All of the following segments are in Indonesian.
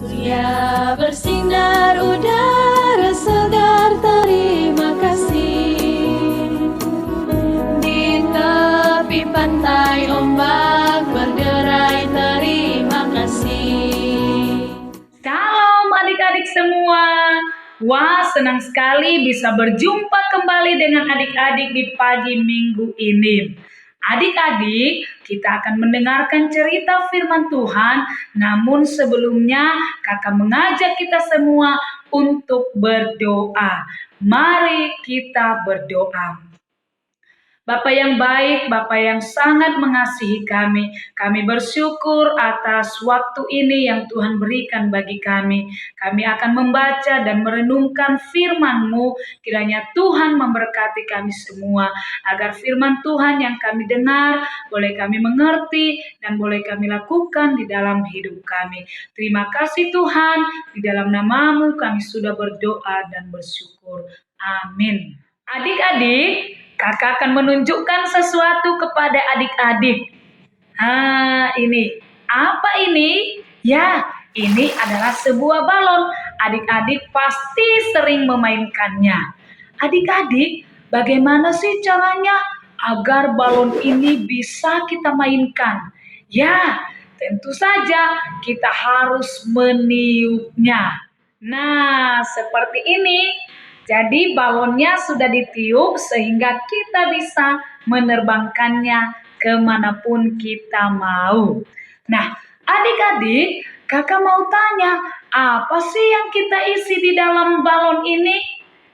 Surya bersinar, udara segar, terima kasih. Di tepi pantai ombak berderai, terima kasih. Salam adik-adik semua. Wah, senang sekali bisa berjumpa kembali dengan adik-adik di pagi minggu ini. Adik-adik, kita akan mendengarkan cerita firman Tuhan, namun sebelumnya kakak mengajak kita semua untuk berdoa. Mari kita berdoa. Bapa yang baik, Bapa yang sangat mengasihi kami bersyukur atas waktu ini yang Tuhan berikan bagi kami. Kami akan membaca dan merenungkan firman-Mu, kiranya Tuhan memberkati kami semua, agar firman Tuhan yang kami dengar, boleh kami mengerti dan boleh kami lakukan di dalam hidup kami. Terima kasih Tuhan, di dalam nama-Mu kami sudah berdoa dan bersyukur. Amin. Adik-adik, kakak akan menunjukkan sesuatu kepada adik-adik. Ini. Apa ini? Ya, ini adalah sebuah balon. Adik-adik pasti sering memainkannya. Adik-adik, bagaimana sih caranya agar balon ini bisa kita mainkan? Ya, tentu saja kita harus meniupnya. Nah, seperti ini. Jadi balonnya sudah ditiup sehingga kita bisa menerbangkannya kemanapun kita mau. Nah, adik-adik, kakak mau tanya, apa sih yang kita isi di dalam balon ini?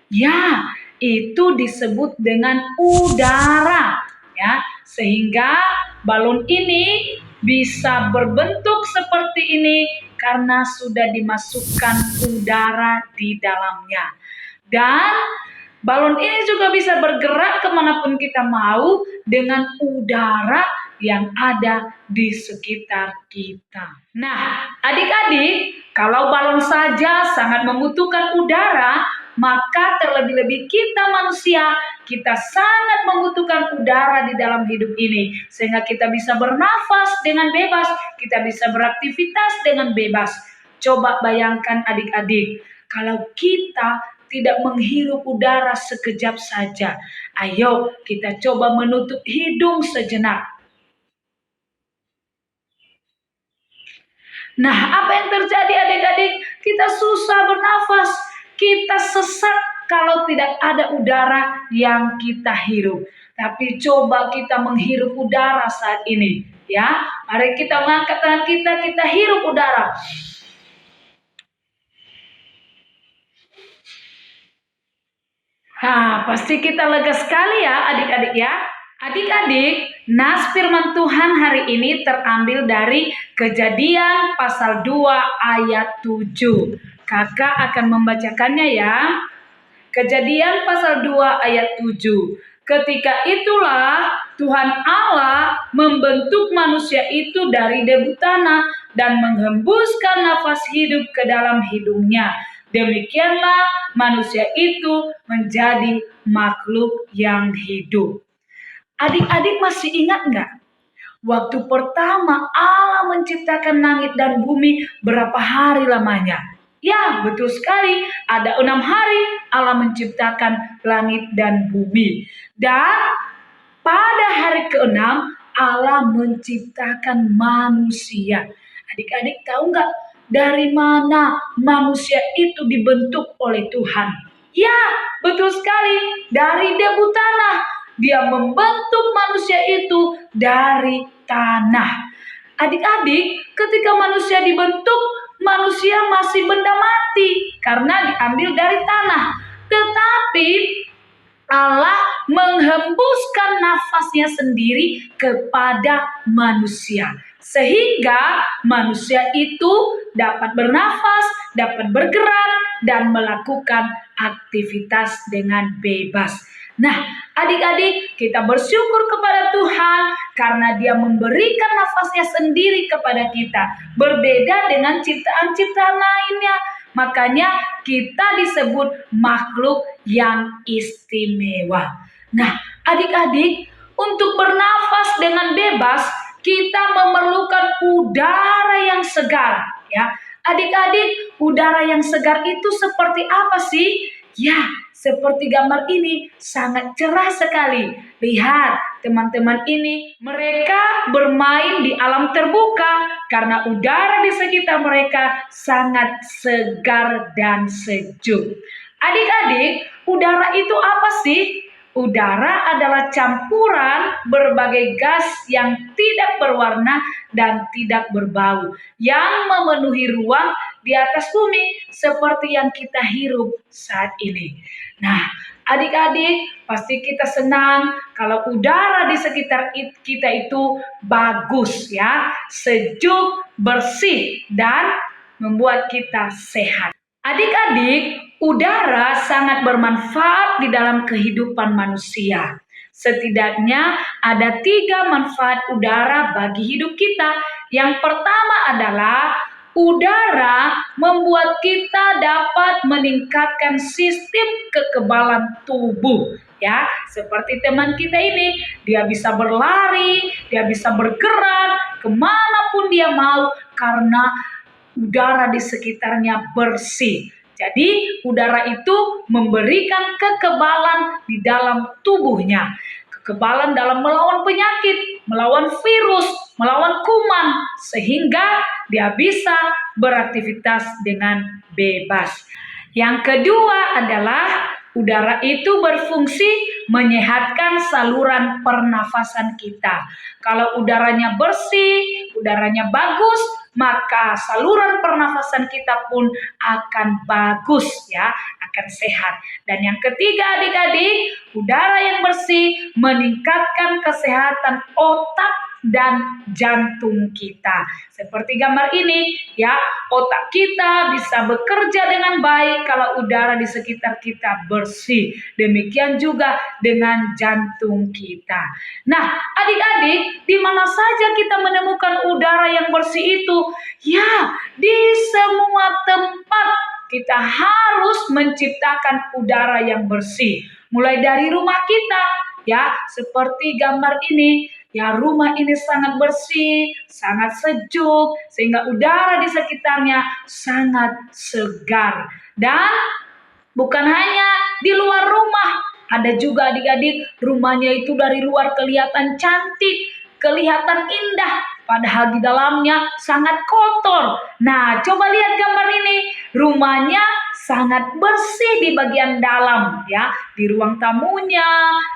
Ya, itu disebut dengan udara, ya. Sehingga balon ini bisa berbentuk seperti ini karena sudah dimasukkan udara di dalamnya. Dan balon ini juga bisa bergerak kemanapun kita mau dengan udara yang ada di sekitar kita. Nah, adik-adik, kalau balon saja sangat membutuhkan udara, maka terlebih-lebih kita manusia, kita sangat membutuhkan udara di dalam hidup ini. Sehingga kita bisa bernafas dengan bebas, kita bisa beraktivitas dengan bebas. Coba bayangkan adik-adik, kalau kita tidak menghirup udara sekejap saja. Ayo kita coba menutup hidung sejenak. Nah, apa yang terjadi adik-adik? Kita susah bernafas, kita sesak kalau tidak ada udara yang kita hirup. Tapi coba kita menghirup udara saat ini, ya. Mari kita mengangkat tangan kita hirup udara. Pasti kita lega sekali ya adik-adik ya. Adik-adik, nas firman Tuhan hari ini terambil dari Kejadian pasal 2 ayat 7. Kakak akan membacakannya ya. Kejadian pasal 2 ayat 7. Ketika itulah Tuhan Allah membentuk manusia itu dari debu tanah dan menghembuskan nafas hidup ke dalam hidungnya. Demikianlah manusia itu menjadi makhluk yang hidup. Adik-adik masih ingat nggak? Waktu pertama Allah menciptakan langit dan bumi, berapa hari lamanya? Ya, betul sekali. Ada 6 hari Allah menciptakan langit dan bumi. Dan pada hari ke-6 Allah menciptakan manusia. Adik-adik tahu nggak dari mana manusia itu dibentuk oleh Tuhan? Ya, betul sekali. Dari debu tanah. Dia membentuk manusia itu dari tanah. Adik-adik, ketika manusia dibentuk, manusia masih benda mati karena diambil dari tanah. Tetapi Allah menghembuskan nafasnya sendiri kepada manusia. Sehingga manusia itu dapat bernafas, dapat bergerak, dan melakukan aktivitas dengan bebas. Nah, adik-adik, kita bersyukur kepada Tuhan karena Dia memberikan nafasnya sendiri kepada kita. Berbeda dengan ciptaan-ciptaan lainnya. Makanya kita disebut makhluk yang istimewa. Nah, adik-adik, untuk bernafas dengan bebas, kita memerlukan udara yang segar, ya. Adik-adik, udara yang segar itu seperti apa sih? Ya, seperti gambar ini sangat cerah sekali. Lihat, teman-teman ini mereka bermain di alam terbuka karena udara di sekitar mereka sangat segar dan sejuk. Adik-adik, udara itu apa sih? Udara adalah campuran berbagai gas yang tidak berwarna dan tidak berbau, yang memenuhi ruang di atas bumi seperti yang kita hirup saat ini. Nah, adik-adik, pasti kita senang kalau udara di sekitar kita itu bagus ya, sejuk, bersih, dan membuat kita sehat. Adik-adik, udara sangat bermanfaat di dalam kehidupan manusia. Setidaknya ada 3 manfaat udara bagi hidup kita. Yang pertama adalah udara membuat kita dapat meningkatkan sistem kekebalan tubuh. Ya, seperti teman kita ini, dia bisa berlari, dia bisa bergerak kemanapun dia mau karena udara di sekitarnya bersih. Jadi udara itu memberikan kekebalan di dalam tubuhnya. Kekebalan dalam melawan penyakit, melawan virus, melawan kuman. Sehingga dia bisa beraktivitas dengan bebas. Yang kedua adalah udara itu berfungsi menyehatkan saluran pernafasan kita. Kalau udaranya bersih, udaranya bagus, maka saluran pernafasan kita pun akan bagus ya, akan sehat. Dan yang ketiga adik-adik, udara yang bersih meningkatkan kesehatan otak dan jantung kita. Seperti gambar ini ya, otak kita bisa bekerja dengan baik kalau udara di sekitar kita bersih. Demikian juga dengan jantung kita. Nah, adik-adik, di mana saja kita menemukan udara yang bersih itu? Ya, di semua tempat kita harus menciptakan udara yang bersih. Mulai dari rumah kita, ya, seperti gambar ini. Ya, rumah ini sangat bersih, sangat sejuk, sehingga udara di sekitarnya sangat segar. Dan bukan hanya di luar rumah, ada juga adik-adik rumahnya itu dari luar kelihatan cantik, kelihatan indah, padahal di dalamnya sangat kotor. Nah, coba lihat gambar ini, rumahnya sangat bersih di bagian dalam ya, di ruang tamunya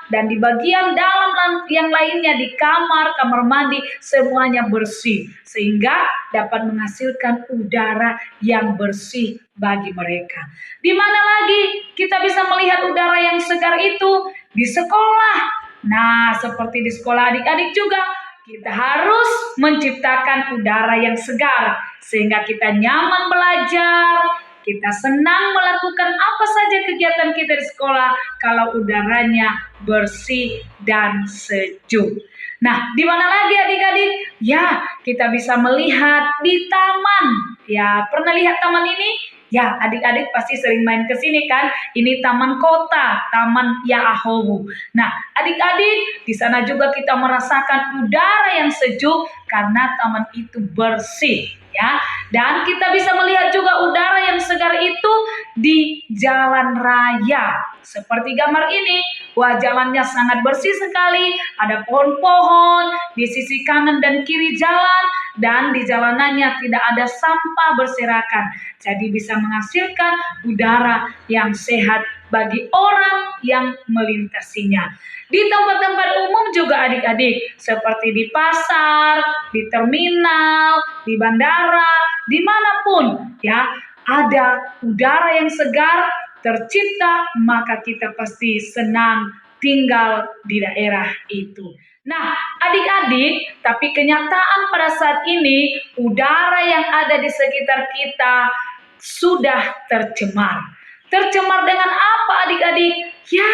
dan di bagian dalam yang lainnya, di kamar mandi, semuanya bersih sehingga dapat menghasilkan udara yang bersih bagi mereka. Di mana lagi kita bisa melihat udara yang segar itu? Di sekolah. Nah, seperti di sekolah adik-adik juga kita harus menciptakan udara yang segar sehingga kita nyaman belajar. Kita senang melakukan apa saja kegiatan kita di sekolah kalau udaranya bersih dan sejuk. Nah, di mana lagi adik-adik? Ya, kita bisa melihat di taman. Ya, pernah lihat taman ini? Ya, adik-adik pasti sering main ke sini kan? Ini taman kota, Taman Yaahowu. Nah, adik-adik, di sana juga kita merasakan udara yang sejuk karena taman itu bersih. Ya, dan kita bisa melihat juga udara yang segar itu di jalan raya. Seperti gambar ini, wah jalannya sangat bersih sekali, ada pohon-pohon di sisi kanan dan kiri jalan, dan di jalanannya tidak ada sampah berserakan. Jadi bisa menghasilkan udara yang sehat bagi orang yang melintasinya. Di tempat-tempat umum juga adik-adik, seperti di pasar, di terminal, di bandara, dimanapun ya, ada udara yang segar tercipta, maka kita pasti senang tinggal di daerah itu. Nah, adik-adik, tapi kenyataan pada saat ini, udara yang ada di sekitar kita sudah tercemar. Tercemar dengan apa adik-adik? Ya,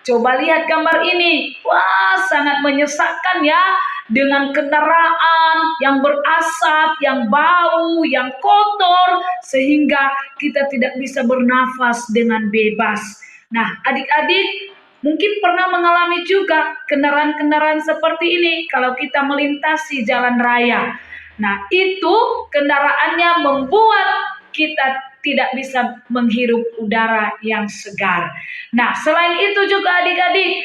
coba lihat gambar ini. Wah, sangat menyesakkan ya. Dengan kendaraan yang berasap, yang bau, yang kotor. Sehingga kita tidak bisa bernafas dengan bebas. Nah, adik-adik mungkin pernah mengalami juga kendaraan-kendaraan seperti ini kalau kita melintasi jalan raya. Nah, itu kendaraannya membuat kita tidak bisa menghirup udara yang segar. Nah, selain itu juga adik-adik,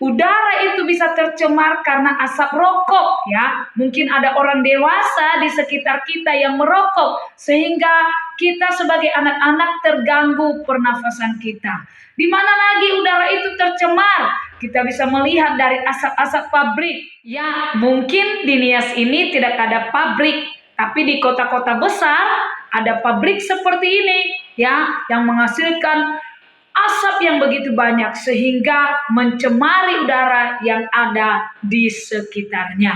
udara itu bisa tercemar karena asap rokok ya. Mungkin ada orang dewasa di sekitar kita yang merokok sehingga kita sebagai anak-anak terganggu pernafasan kita. Di mana lagi udara itu tercemar? Kita bisa melihat dari asap-asap pabrik. Ya, mungkin di Nias ini tidak ada pabrik, tapi di kota-kota besar ada pabrik seperti ini ya yang menghasilkan asap yang begitu banyak sehingga mencemari udara yang ada di sekitarnya.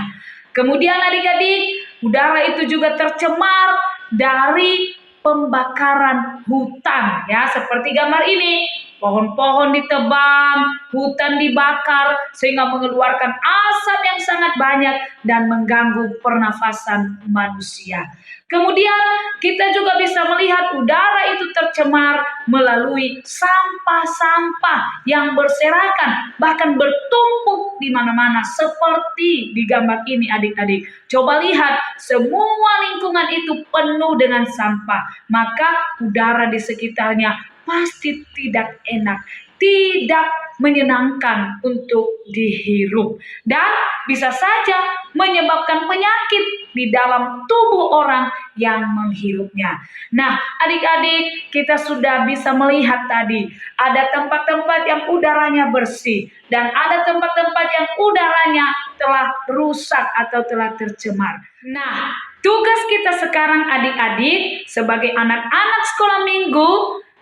Kemudian adik-adik, udara itu juga tercemar dari pembakaran hutan ya, seperti gambar ini. Pohon-pohon ditebang, hutan dibakar sehingga mengeluarkan asap yang sangat banyak dan mengganggu pernafasan manusia. Kemudian kita juga bisa melihat udara itu tercemar melalui sampah-sampah yang berserakan, bahkan bertumpuk di mana-mana seperti di gambar ini adik-adik. Coba lihat, semua lingkungan itu penuh dengan sampah, maka udara di sekitarnya pasti tidak enak, tidak menyenangkan untuk dihirup, dan bisa saja menyebabkan penyakit di dalam tubuh orang yang menghirupnya. Nah, adik-adik, kita sudah bisa melihat tadi ada tempat-tempat yang udaranya bersih dan ada tempat-tempat yang udaranya telah rusak atau telah tercemar. Nah, tugas kita sekarang adik-adik sebagai anak-anak sekolah minggu,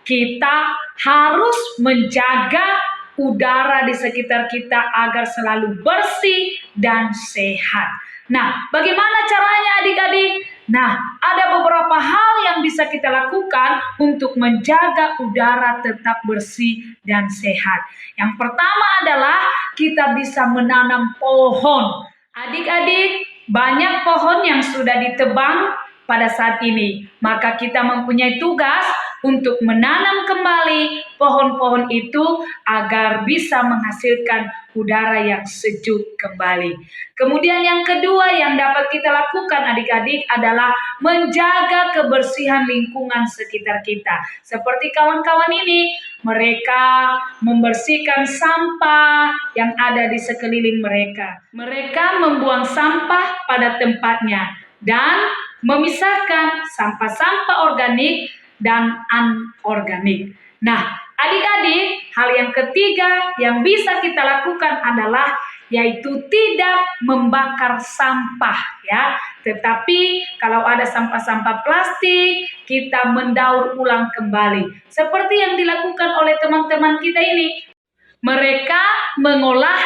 kita harus menjaga udara di sekitar kita agar selalu bersih dan sehat. Nah, bagaimana caranya adik-adik? Nah, ada beberapa hal yang bisa kita lakukan untuk menjaga udara tetap bersih dan sehat. Yang pertama adalah kita bisa menanam pohon. Adik-adik, banyak pohon yang sudah ditebang pada saat ini. Maka kita mempunyai tugas untuk menanam kembali pohon-pohon itu agar bisa menghasilkan udara yang sejuk kembali. Kemudian yang kedua yang dapat kita lakukan adik-adik adalah menjaga kebersihan lingkungan sekitar kita. Seperti kawan-kawan ini, mereka membersihkan sampah yang ada di sekeliling mereka. Mereka membuang sampah pada tempatnya dan memisahkan sampah-sampah organik dan anorganik. Nah, adik-adik, hal yang ketiga yang bisa kita lakukan adalah yaitu tidak membakar sampah ya. Tetapi kalau ada sampah-sampah plastik, kita mendaur ulang kembali. Seperti yang dilakukan oleh teman-teman kita ini. Mereka mengolah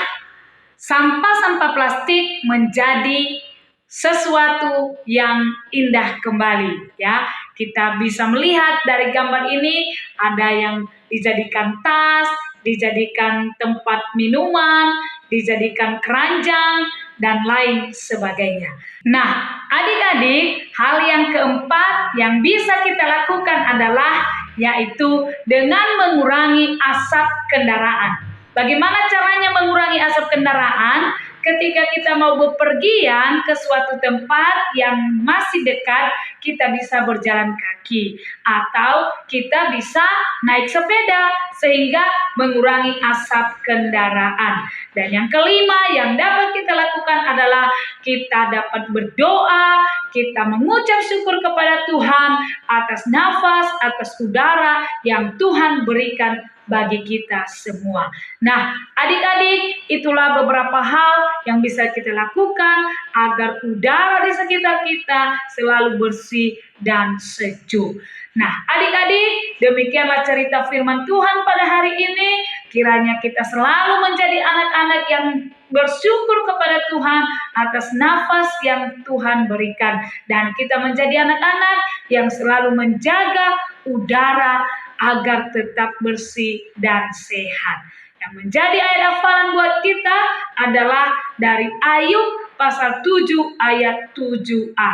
sampah-sampah plastik menjadi sesuatu yang indah kembali ya. Kita bisa melihat dari gambar ini ada yang dijadikan tas, dijadikan tempat minuman, dijadikan keranjang dan lain sebagainya. Nah, adik-adik, hal yang keempat yang bisa kita lakukan adalah yaitu dengan mengurangi asap kendaraan. Bagaimana caranya mengurangi asap kendaraan? Ketika kita mau bepergian ke suatu tempat yang masih dekat, kita bisa berjalan kaki atau kita bisa naik sepeda sehingga mengurangi asap kendaraan. Dan yang kelima yang dapat kita lakukan adalah kita dapat berdoa, kita mengucap syukur kepada Tuhan atas nafas, atas udara yang Tuhan berikan bagi kita semua. Nah, adik-adik, itulah beberapa hal yang bisa kita lakukan agar udara di sekitar kita selalu bersih dan sejuk. Nah, adik-adik, demikianlah cerita firman Tuhan pada hari ini. Kiranya kita selalu menjadi anak-anak yang bersyukur kepada Tuhan atas nafas yang Tuhan berikan. Dan kita menjadi anak-anak yang selalu menjaga udara agar tetap bersih dan sehat. Yang menjadi ayat hafalan buat kita adalah dari Ayub pasal 7 ayat 7a.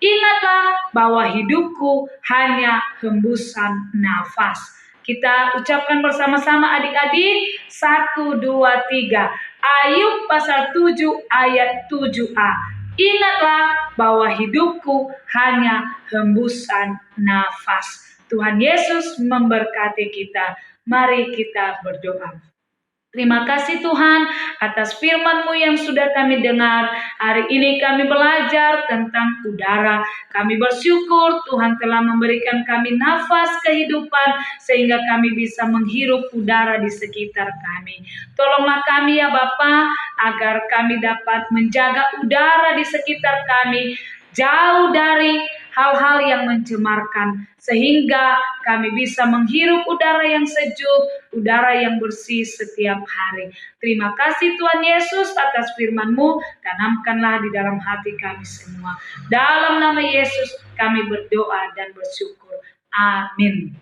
Ingatlah bahwa hidupku hanya hembusan nafas. Kita ucapkan bersama-sama adik-adik. 1, 2, 3. Ayub pasal 7 ayat 7a. Ingatlah bahwa hidupku hanya hembusan nafas. Tuhan Yesus memberkati kita. Mari kita berdoa. Terima kasih Tuhan atas firman-Mu yang sudah kami dengar. Hari ini kami belajar tentang udara. Kami bersyukur Tuhan telah memberikan kami nafas kehidupan sehingga kami bisa menghirup udara di sekitar kami. Tolonglah kami ya Bapa agar kami dapat menjaga udara di sekitar kami jauh dari hal-hal yang mencemarkan, sehingga kami bisa menghirup udara yang sejuk, udara yang bersih setiap hari. Terima kasih Tuhan Yesus atas firman-Mu, tanamkanlah di dalam hati kami semua. Dalam nama Yesus kami berdoa dan bersyukur. Amin.